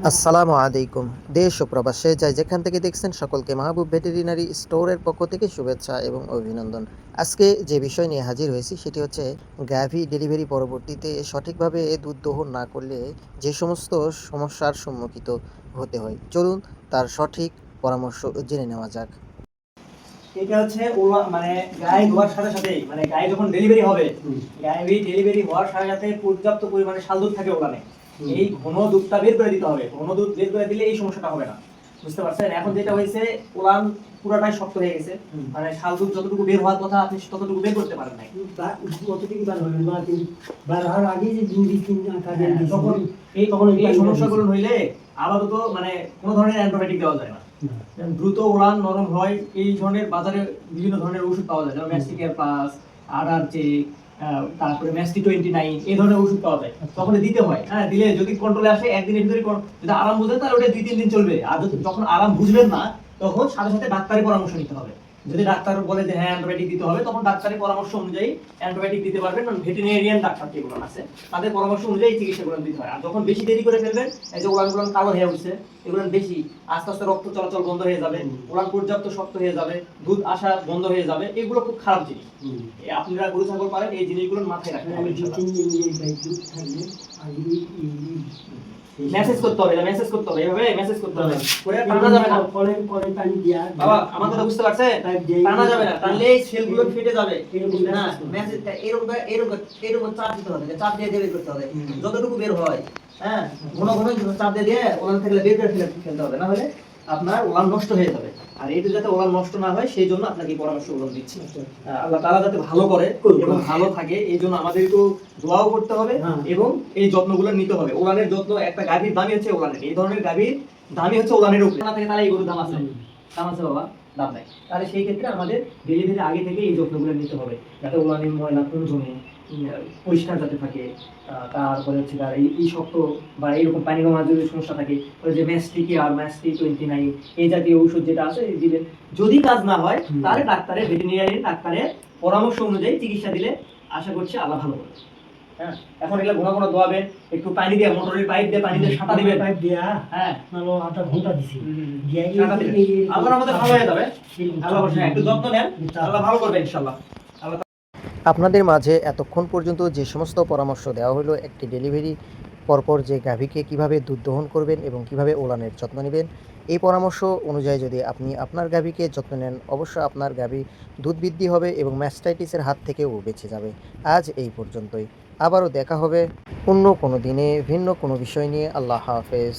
আসসালামু আলাইকুম। দেশ ও প্রবাসে যাই যেখান থেকে দেখছেন সকলকে মাহবুব ভেটেরিনারি স্টোরের পক্ষ থেকে শুভেচ্ছা এবং অভিনন্দন। আজকে যে বিষয় নিয়ে হাজির হয়েছি সেটি হচ্ছে গাভী ডেলিভারি পরবর্তীতে সঠিকভাবে দুধ দহন না করলে যে সমস্ত সমস্যার সম্মুখীন হতে হয়। চলুন তার সঠিক পরামর্শ জেনে নেওয়া যাক। এটা হচ্ছে মানে গায়ে ধোয়ার সাথে সাথেই মানে গায়ে যখন ডেলিভারি হবে গায়ে ডেলিভারি হওয়ার সাথে সাথে পর্যাপ্ত পরিমাণে শাল দুধ থাকে ওখানে। এই ঘন দুধটা বের করে দিতে হবে। ঘন দুধ বের করে দিলে এই সমস্যাটা হবে না। বুঝতে পারছেন? এখন যেটা হয়েছে ওলান পুরাটাই শক্ত হয়ে গেছে। মানে শাল দুধ যতটুকু বের হওয়ার কথা আপনি ততটুকু বের করতে পারেন নাই। কতটুকু বার হবে না কিন্তু বার হওয়ার আগে যে দিন দিন কাজে তখন এই সমস্যাগুলো হইলে আপাতত মানে কোনো ধরনের অ্যান্টিবায়োটিক দেওয়া যায় না। দ্রুত ওলান নরম হয় এই ধরনের বাজারে বিভিন্ন ধরনের ওষুধ পাওয়া যায়, যেমন ম্যাস্টিকেয়ার প্লাস, আরআরজে, তারপরে ম্যাস্টি 29 এই ধরনের ওষুধ পাওয়া যায়। তখন দিতে হয়, হ্যাঁ, দিলে যদি কন্ট্রোলে আসে একদিনের ভিতরে, যদি আরাম বুঝে তাহলে ওটা 2-3 দিন চলবে। আর যখন আরাম বুঝবেন না তখন সাথে সাথে ডাক্তারি পরামর্শ নিতে হবে। যদি ডাক্তার বলে যে হ্যাঁ অ্যান্টিবায়োটিক দিতে হবে, তখন ডাক্তারের পরামর্শ অনুযায়ী অ্যান্টিবায়োটিক দিতে পারবেন। কারণ ভেটেরিনারিয়ান ডাক্তার যেগুলো আছে তাদের পরামর্শ অনুযায়ী চিকিৎসাগুলো দিতে হয়। আর যখন বেশি দেরি করে ফেলবেন, এই যে ওলানগুলো কালো হয়ে উঠছে, এগুলো বেশি আস্তে আস্তে রক্ত চলাচল বন্ধ হয়ে যাবে, ওলান পর্যাপ্ত শক্ত হয়ে যাবে, দুধ আসা বন্ধ হয়ে যাবে, এগুলো খুব খারাপ জিনিস। আপনারা গরু ছাগল পারেন, এই জিনিসগুলো মাথায় রাখতে হবে। মেসেজ করতে হবে, মেসেজ করতে হবে, এভাবে মেসেজ করতে হবে। করে টানা যাবে না, কলে পানি দিয়া বাবা আমার কথা বুঝতে পারছেন? টানা যাবে না, টানলে এই সেলগুলো ফেটে যাবে। না, মেসেজটা এরকম এরকম এরকম চাপ দিতে হবে, চাপ দিয়ে বের করতে হবে যতটুকু বের হয়। হ্যাঁ, ঘন ঘন চাপ দিয়ে ওলান থেকে বের করে ফেলতে হবে, না হলে আপনার ওলান নষ্ট হয়ে যাবে। আর এটা যাতে ওলান নষ্ট না হয় সেই জন্য আপনাকে এই পরামর্শগুলো দিচ্ছি। আল্লাহ তাআলা যাতে ভালো করে এবং ভালো থাকে এই জন্য আমাদেরকেও দোয়াও করতে হবে এবং এই যত্নগুলো নিতে হবে। ওলানের যত্ন, একটা গাভীর দামই হচ্ছে ওলানের, এই ধরনের গাভীর দামই হচ্ছে ওলানের উপরে না থাকে তাহলে এই গরুর দাম আছে, দাম আছে বাবা, দাম নাই। তাহলে সেই ক্ষেত্রে আমাদের ডেলিভারি আগে থেকে এই যত্নগুলো নিতে হবে, যাতে ওলানের ময়লা কম জমে, পরিষ্কার যাতে থাকে। তারপরে হচ্ছে তার এই শক্ত বা এইরকম পানি জমা যদি সমস্যা থাকে, ওই যে ম্যাস্টিক আর ম্যাস্টি 29 এই জাতীয় ঔষধ যেটা আছে দিবেন। যদি কাজ না হয় তাহলে ডাক্তারের, ভেটেরিনারি ডাক্তারের পরামর্শ অনুযায়ী চিকিৎসা দিলে আশা করছি আল্লাহ ভালো করবে। হ্যাঁ, এখন এগুলো ঘন ঘন ধোয়াবেন, একটু পানি দিয়ে, মোটরের পাইপ দিয়ে পানি দিয়ে সাঁতা দিবেন, পাইপ দিয়া হ্যাঁ নালো আটা ঘন্টা দিছি সাঁতা দিবেন। আল্লাহর রহমতে ভালো হয়ে যাবে। আল্লাহ বলছেন একটু যত্ন নেন, আল্লাহ ভালো করবে ইনশাআল্লাহ। আপনাদের মাঝে এতক্ষণ পর্যন্ত যে সমস্ত পরামর্শ দেওয়া হলো একটি ডেলিভারি পরপর যে গাভীকে কিভাবে দুধ দহন করবেন এবং কিভাবে ওলানের যত্ন নেবেন, এই পরামর্শ অনুযায়ী যদি আপনি আপনার গাভীকে যত্ন নেন অবশ্যই আপনার গাভী দুধ বৃদ্ধি হবে এবং ম্যাস্টাইটিসের হাত থেকেও বেঁচে যাবে। আজ এই পর্যন্তই, আবারও দেখা হবে অন্য কোনো দিনে ভিন্ন কোনো বিষয় নিয়ে। আল্লাহ হাফেজ।